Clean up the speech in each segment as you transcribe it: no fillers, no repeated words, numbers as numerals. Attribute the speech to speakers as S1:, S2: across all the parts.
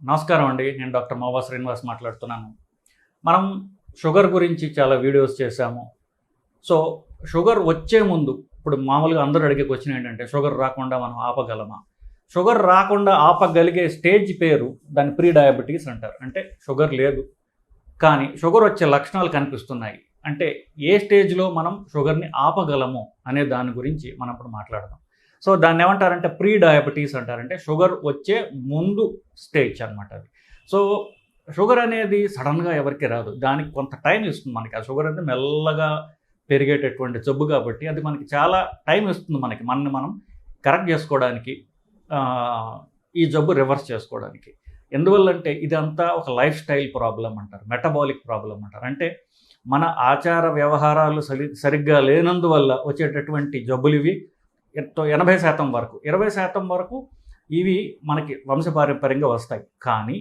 S1: నమస్కారం అండి. నేను డాక్టర్ మోవా శ్రీనివాస్ మాట్లాడుతున్నాను. మనం షుగర్ గురించి చాలా వీడియోస్ చేశాము. సో, షుగర్ వచ్చే ముందు ఇప్పుడు మామూలుగా అందరూ అడిగే క్వెషన్ ఏంటంటే, షుగర్ రాకుండా మనం ఆపగలమా? షుగర్ రాకుండా ఆపగలిగే స్టేజ్ పేరు దాన్ని ప్రీ డయాబెటీస్ అంటారు. అంటే షుగర్ లేదు, కానీ షుగర్ వచ్చే లక్షణాలు కనిపిస్తున్నాయి. అంటే ఏ స్టేజ్‌లో మనం షుగర్‌ని ఆపగలము అనే దాని గురించి మనం ఇప్పుడు మాట్లాడదాం. సో, దాన్ని ఏమంటారంటే ప్రీ డయాబెటీస్ అంటారంటే షుగర్ వచ్చే ముందు స్టేజ్ అనమాట అది. సో, షుగర్ అనేది సడన్‌గా ఎవరికీ రాదు. దానికి కొంత టైం ఇస్తుంది మనకి. ఆ షుగర్ అనేది మెల్లగా పెరిగేటటువంటి జబ్బు కాబట్టి అది మనకి చాలా టైం ఇస్తుంది మనకి. మనల్ని మనం కరెక్ట్ చేసుకోవడానికి, ఈ జబ్బు రివర్స్ చేసుకోవడానికి. ఎందువల్లంటే ఇదంతా ఒక లైఫ్ స్టైల్ ప్రాబ్లమ్ అంటారు. మెటబాలిక్ ప్రాబ్లమ్ అంటారు. అంటే మన ఆచార వ్యవహారాలు సరిగ్గా లేనందువల్ల వచ్చేటటువంటి జబ్బులివి 80% వరకు. 20% వరకు ఇవి మనకి వంశపారంపర్యంగా వస్తాయి. కానీ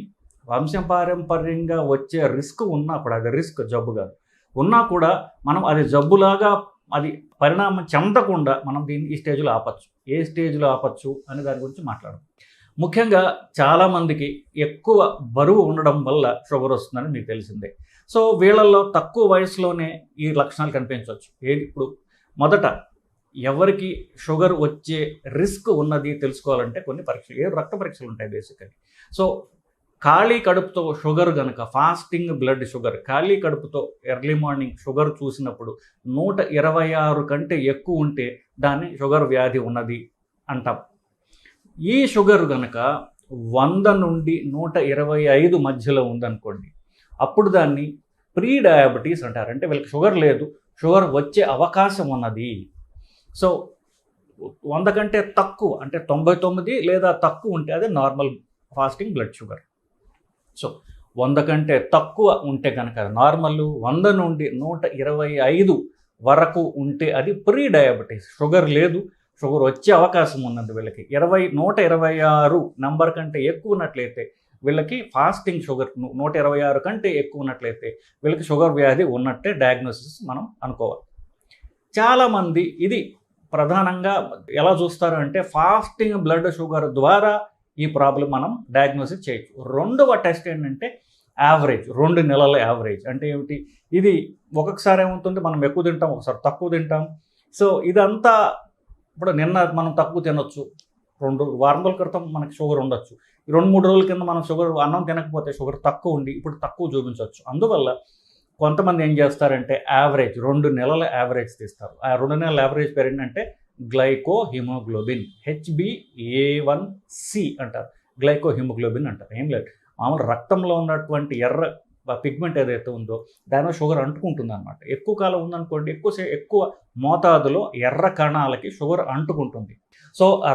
S1: వంశపారంపర్యంగా వచ్చే రిస్క్ ఉన్నా కూడా, అది రిస్క్ జబ్బు కాదు. ఉన్నా కూడా మనం అది జబ్బులాగా అది పరిణామం చెందకుండా మనం దీన్ని ఈ స్టేజ్లో ఆపచ్చు. ఏ స్టేజ్లో ఆపచ్చు అనే దాని గురించి మాట్లాడదాం. ముఖ్యంగా చాలామందికి ఎక్కువ బరువు ఉండడం వల్ల షుగర్ వస్తుందని మీకు తెలిసిందే. సో, వీళ్ళల్లో తక్కువ వయసులోనే ఈ లక్షణాలు కనిపించవచ్చు. ఇప్పుడు మొదట ఎవరికి షుగర్ వచ్చే రిస్క్ ఉన్నది తెలుసుకోవాలంటే కొన్ని పరీక్షలు, రక్త పరీక్షలు ఉంటాయి బేసికలీ. సో, ఖాళీ కడుపుతో షుగర్ గనక, ఫాస్టింగ్ బ్లడ్ షుగర్, ఖాళీ కడుపుతో ఎర్లీ మార్నింగ్ షుగర్ చూసినప్పుడు 126 కంటే ఎక్కువ ఉంటే దాన్ని షుగర్ వ్యాధి ఉన్నది అంటాం. ఈ షుగర్ గనక 100 నుండి 125 మధ్యలో ఉందనుకోండి, అప్పుడు దాన్ని ప్రీ డయాబెటీస్ అంటారు. అంటే వీళ్ళకి షుగర్ లేదు, షుగర్ వచ్చే అవకాశం ఉన్నది. సో, 100 కంటే తక్కువ అంటే 99 లేదా తక్కువ ఉంటే అదే normal fasting blood sugar. So, 100 కంటే తక్కువ ఉంటే కనుక నార్మల్, 100 నుండి 125 వరకు ఉంటే అది ప్రీ డయాబెటీస్. షుగర్ లేదు, షుగర్ వచ్చే అవకాశం ఉన్నది వీళ్ళకి. 126 నంబర్ కంటే ఎక్కువ ఉన్నట్లయితే వీళ్ళకి ఫాస్టింగ్ షుగర్, 126 కంటే ఎక్కువ ఉన్నట్లయితే వీళ్ళకి షుగర్ వ్యాధి ఉన్నట్టే డయాగ్నోసిస్ మనం అనుకోవాలి. చాలామంది ఇది ప్రధానంగా ఎలా చూస్తారు అంటే ఫాస్టింగ్ బ్లడ్ షుగర్ ద్వారా ఈ ప్రాబ్లం మనం డయాగ్నోసిస్ చేయొచ్చు. రెండవ టెస్ట్ ఏంటంటే యావరేజ్, 2 నెలల యావరేజ్. అంటే ఏమిటి? ఇది ఒక్కొక్కసారి ఏమవుతుంది, మనం ఎక్కువ తింటాం, ఒకసారి తక్కువ తింటాం. సో, ఇదంతా ఇప్పుడు నిన్న మనం తక్కువ తినొచ్చు, 2 వారం రోజుల క్రితం మనకి షుగర్ ఉండొచ్చు, 2-3 రోజుల కింద మనం షుగర్ అన్నం తినకపోతే షుగర్ తక్కువ ఉండి ఇప్పుడు తక్కువ చూపించవచ్చు. అందువల్ల కొంతమంది ఏం చేస్తారంటే యావరేజ్ 2 నెలల యావరేజ్ తీస్తారు. ఆ 2 నెలల యావరేజ్ పేరు ఏంటంటే గ్లైకో హిమోగ్లోబిన్, HbA1c అంటారు. గ్లైకో హిమోగ్లోబిన్ అంటారు. ఏం లేదు, మామూలు రక్తంలో ఉన్నటువంటి ఎర్ర పిగ్మెంట్ ఏదైతే ఉందో దానిలో షుగర్ అంటుకుంటుంది అనమాట. ఎక్కువ కాలం ఉందనుకోండి, ఎక్కువ మోతాదులో ఎర్ర కణాలకి షుగర్ అంటుకుంటుంది. సో, ఆ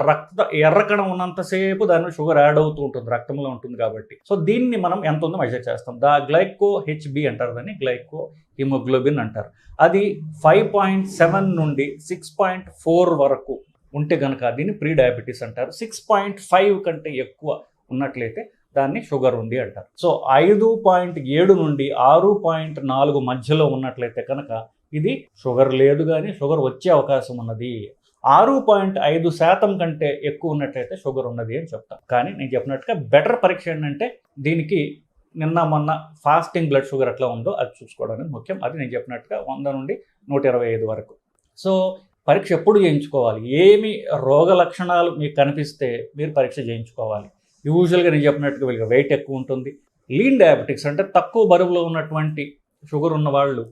S1: ఎర్ర కణం ఉన్నంతసేపు దానిలో షుగర్ యాడ్ అవుతూ ఉంటుంది, రక్తంలో ఉంటుంది కాబట్టి. సో, దీన్ని మనం ఎంత ఉందో మెజర్ చేస్తాం. గ్లైకో HB అంటారు, దాన్ని గ్లైకో హిమోగ్లోబిన్ అంటారు. అది 5.7 నుండి 6.4 వరకు ఉంటే కనుక దీన్ని ప్రీ డయాబెటీస్ అంటారు. 6.5 కంటే ఎక్కువ ఉన్నట్లయితే దాన్ని షుగర్ ఉంది అంటారు. సో, 5.7 నుండి 6.4 మధ్యలో ఉన్నట్లయితే కనుక ఇది షుగర్ లేదు, కానీ షుగర్ వచ్చే అవకాశం ఉన్నది. 6.5% కంటే ఎక్కువ ఉన్నట్లయితే షుగర్ ఉన్నది అని చెప్తాం. కానీ నేను చెప్పినట్టుగా బెటర్ పరీక్ష ఏంటంటే దీనికి నిన్న మొన్న ఫాస్టింగ్ బ్లడ్ షుగర్ ఎట్లా ఉందో అది చూసుకోవడానికి ముఖ్యం. అది నేను చెప్పినట్టుగా 100 నుండి 125 వరకు. సో, పరీక్ష ఎప్పుడు చేయించుకోవాలి? ఏమి రోగ లక్షణాలు మీకు కనిపిస్తే మీరు పరీక్ష చేయించుకోవాలి. యూజువల్గా నేను చెప్పినట్టుగా వీళ్ళకి వెయిట్ ఎక్కువ ఉంటుంది, లీన్ డయాబెటిక్స్ అంటే తక్కువ బరువులో ఉన్నటువంటి షుగర్ ఉన్న వాళ్ళు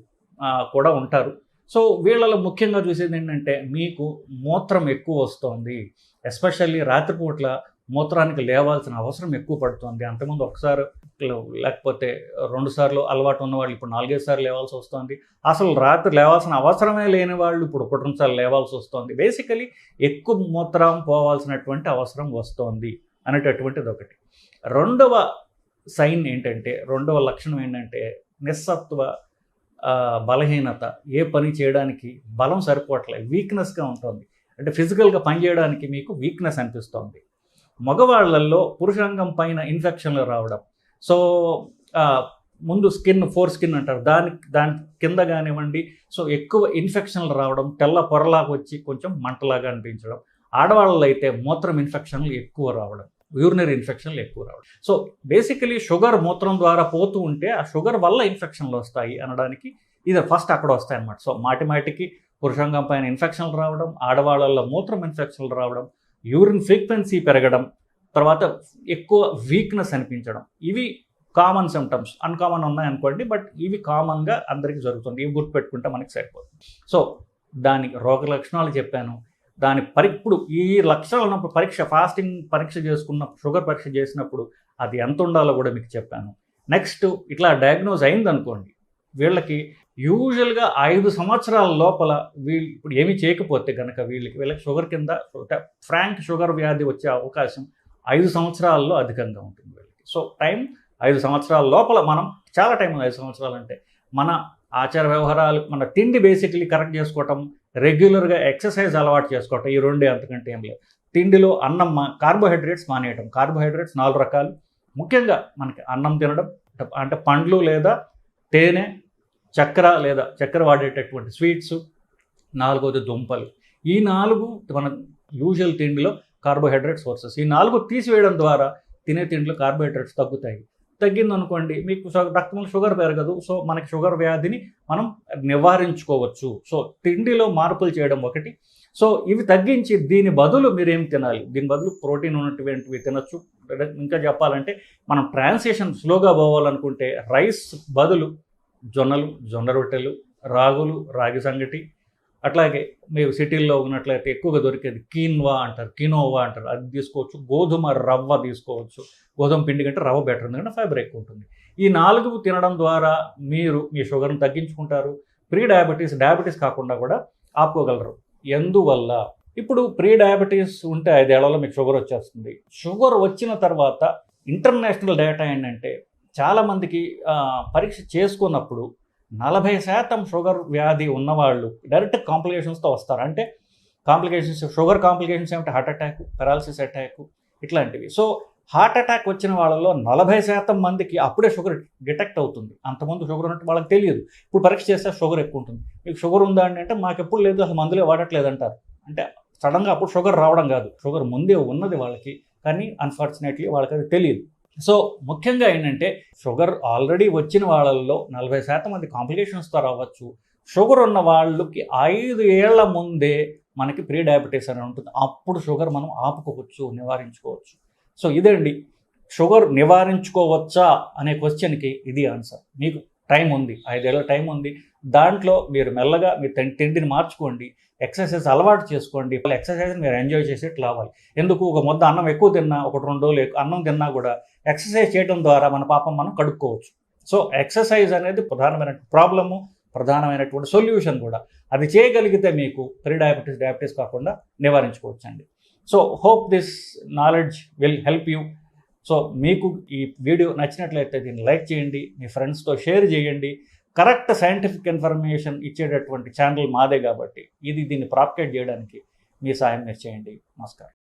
S1: కూడా ఉంటారు. సో, వీళ్ళలో ముఖ్యంగా చూసేది ఏంటంటే మీకు మూత్రం ఎక్కువ వస్తుంది, ఎస్పెషల్లీ రాత్రిపూట్ల మూత్రానికి లేవాల్సిన అవసరం ఎక్కువ పడుతుంది. అంతకుముందు ఒకసారి లేకపోతే 2 సార్లు అలవాటు ఉన్నవాళ్ళు ఇప్పుడు 4-5 సార్లు లేవాల్సి వస్తుంది. అసలు రాత్రి లేవాల్సిన అవసరమే లేని వాళ్ళు ఇప్పుడు 1-2 సార్లు లేవాల్సి వస్తుంది. బేసికలీ ఎక్కువ మూత్రం పోవాల్సినటువంటి అవసరం వస్తుంది అనేటటువంటిది ఒకటి. రెండవ సైన్ ఏంటంటే, రెండవ లక్షణం ఏంటంటే నిస్సత్వ, బలహీనత. ఏ పని చేయడానికి బలం సరిపోవట్లేదు, వీక్నెస్గా ఉంటుంది. అంటే ఫిజికల్గా పని చేయడానికి మీకు వీక్నెస్ అనిపిస్తుంది. మగవాళ్ళల్లో పురుషాంగం పైన ఇన్ఫెక్షన్లు రావడం. సో, ముందు ఫోర్ స్కిన్ అంటారు, దాని కింద కానివ్వండి. సో, ఎక్కువ ఇన్ఫెక్షన్లు రావడం, తెల్ల పొరలాగా వచ్చి కొంచెం మంటలాగా అనిపించడం. ఆడవాళ్ళలో అయితే మూత్రం ఇన్ఫెక్షన్లు ఎక్కువ రావడం. యూరినరీ ఇన్ఫెక్షన్లు ఎక్కువ రావడం. సో బేసికలీ షుగర్ మూత్రం ద్వారా పోతూ ఉంటే ఆ షుగర్ వల్ల ఇన్ఫెక్షన్లు వస్తాయి అనడానికి ఇది ఫస్ట్ అక్కడ వస్తాయన్నమాట. సో మాటికి పురుషాంగం పైన ఇన్ఫెక్షన్లు రావడం, ఆడవాళ్ళల్లో మూత్రం ఇన్ఫెక్షన్లు రావడం, యూరిన్ ఫ్రీక్వెన్సీ పెరగడం, తర్వాత ఎక్కువ వీక్నెస్ అనిపించడం, ఇవి కామన్ సిమ్టమ్స్. అన్కామన్ ఉన్నాయనుకోండి, బట్ ఇవి కామన్గా అందరికీ జరుగుతుంది. ఇవి గుర్తుపెట్టుకుంటే మనకి సరిపోతుంది. సో దానికి రోగ లక్షణాలు చెప్పాను. ఇప్పుడు ఈ లక్షణాలు ఉన్నప్పుడు ఫాస్టింగ్ పరీక్ష చేసుకున్న షుగర్ పరీక్ష చేసినప్పుడు అది ఎంత ఉండాలో కూడా మీకు చెప్పాను. నెక్స్ట్ ఇట్లా డయాగ్నోజ్ అయిందనుకోండి, వీళ్ళకి యూజువల్గా 5 సంవత్సరాల లోపల వీళ్ళు ఇప్పుడు ఏమీ చేయకపోతే కనుక వీళ్ళకి షుగర్ కింద ఫ్రాంక్ షుగర్ వ్యాధి వచ్చే అవకాశం 5 సంవత్సరాల్లో అధికంగా ఉంటుంది వీళ్ళకి. సో టైం 5 సంవత్సరాల లోపల మనం చాలా టైం ఉంది. 5 సంవత్సరాలు అంటే మన ఆచార వ్యవహారాలు, మన తిండి బేసికలీ కరెక్ట్ చేసుకోవటం, రెగ్యులర్గా ఎక్సర్సైజ్ అలవాటు చేసుకోవటం, ఈ రెండే, అంతకంటే ఏం లేదు. తిండిలో అన్నం కార్బోహైడ్రేట్స్ మానేయటం. కార్బోహైడ్రేట్స్ 4 రకాలు. ముఖ్యంగా మనకి అన్నం తినడం, అంటే పండ్లు లేదా తేనె, చక్కెర వాడేటటువంటి స్వీట్స్, 4వది దుంపలు. ఈ 4 మన యూజువల్ తిండిలో కార్బోహైడ్రేట్ సోర్సెస్. ఈ 4 తీసివేయడం ద్వారా తినే తిండిలో కార్బోహైడ్రేట్స్ తగ్గుతాయి. తగ్గిందనుకోండి మీకు రక్తంలో షుగర్ పెరగదు. సో మనకి షుగర్ వ్యాధిని మనం నివారించుకోవచ్చు. సో తిండిలో మార్పులు చేయడం ఒకటి. సో ఇవి తగ్గించి దీని బదులు మీరేం తినాలి? దీని బదులు ప్రోటీన్ ఉన్నటువంటివి తినచ్చు. ఇంకా చెప్పాలంటే మనం ట్రాన్సిషన్ స్లోగా పోవాలనుకుంటే రైస్ బదులు జొన్న రొట్టెలు, రాగి సంగటి, అట్లాగే మీరు సిటీల్లో ఉన్నట్లయితే ఎక్కువగా దొరికేది కినోవా అంటారు, అది తీసుకోవచ్చు. గోధుమ రవ్వ తీసుకోవచ్చు. గోధుమ పిండి కంటే రవ్వ బెటర్, ఎందుకంటే ఫైబర్ ఎక్కువ ఉంటుంది. ఈ 4 తినడం ద్వారా మీరు మీ షుగర్ని తగ్గించుకుంటారు. డయాబెటీస్ కాకుండా కూడా ఆపుకోగలరు. ఎందువల్ల? ఇప్పుడు డయాబెటీస్ ఉంటే 5 ఏళ్లలో మీకు షుగర్ వచ్చేస్తుంది. షుగర్ వచ్చిన తర్వాత ఇంటర్నేషనల్ డేటా ఏంటంటే చాలామందికి పరీక్ష చేసుకున్నప్పుడు 40% షుగర్ వ్యాధి ఉన్నవాళ్ళు డైరెక్ట్ కాంప్లికేషన్స్తో వస్తారు. అంటే షుగర్ కాంప్లికేషన్స్ ఏమిటి? హార్ట్ అటాక్, పెరాలసిస్ అటాక్, ఇట్లాంటివి. సో హార్ట్ అటాక్ వచ్చిన వాళ్ళలో 40% మందికి అప్పుడే షుగర్ డిటెక్ట్ అవుతుంది. అంతకుముందు షుగర్ ఉన్నట్టు వాళ్ళకి తెలియదు. ఇప్పుడు పరీక్ష చేస్తే షుగర్ ఎక్కువ ఉంటుంది. మీకు షుగర్ ఉందా అంటే మాకు ఎప్పుడు లేదు, అసలు మందులే వాడట్లేదు అంటారు. అంటే సడన్గా అప్పుడు షుగర్ రావడం కాదు, షుగర్ ముందే ఉన్నది వాళ్ళకి, కానీ అన్ఫార్చునేట్లీ వాళ్ళకి అది తెలియదు. సో ముఖ్యంగా ఏంటంటే షుగర్ ఆల్రెడీ వచ్చిన వాళ్ళల్లో 40% మంది కాంప్లికేషన్స్తో రావచ్చు. షుగర్ ఉన్న వాళ్ళకి 5 ఏళ్ల ముందే మనకి డయాబెటీస్ అని ఉంటుంది. అప్పుడు షుగర్ మనం ఆపుకోవచ్చు, నివారించుకోవచ్చు. సో ఇదండి, షుగర్ నివారించుకోవచ్చా అనే క్వశ్చన్కి ఇది ఆన్సర్. మీకు టైం ఉంది, 5 ఏళ్ళ టైం ఉంది. దాంట్లో మీరు మెల్లగా మీ తిండిని మార్చుకోండి, ఎక్సర్సైజ్ అలవాటు చేసుకోండి. ఎక్సర్సైజ్ని మీరు ఎంజాయ్ చేసేట్టు రావాలి. ఎందుకు? ఒక ముద్ద అన్నం ఎక్కువ తిన్నా, 1-2 రోజులు అన్నం తిన్నా కూడా ఎక్సర్సైజ్ చేయడం ద్వారా మన పాపం మనం కడుక్కోవచ్చు. సో ఎక్సర్సైజ్ అనేది ప్రధానమైనటువంటి సొల్యూషన్ కూడా. అది చేయగలిగితే మీకు డయాబెటీస్ కాకుండా నివారించుకోవచ్చు అండి. So hope this knowledge will help you. So మీకు ఈ వీడియో నచ్చినట్లయితే దీన్ని లైక్ చేయండి, మీ ఫ్రెండ్స్తో షేర్ చేయండి. కరెక్ట్ సైంటిఫిక్ ఇన్ఫర్మేషన్ ఇచ్చేటటువంటి ఛానల్ మాదే కాబట్టి దీన్ని ప్రాపగేట్ చేయడానికి మీ సాయం మీరు చేయండి. నమస్కారం.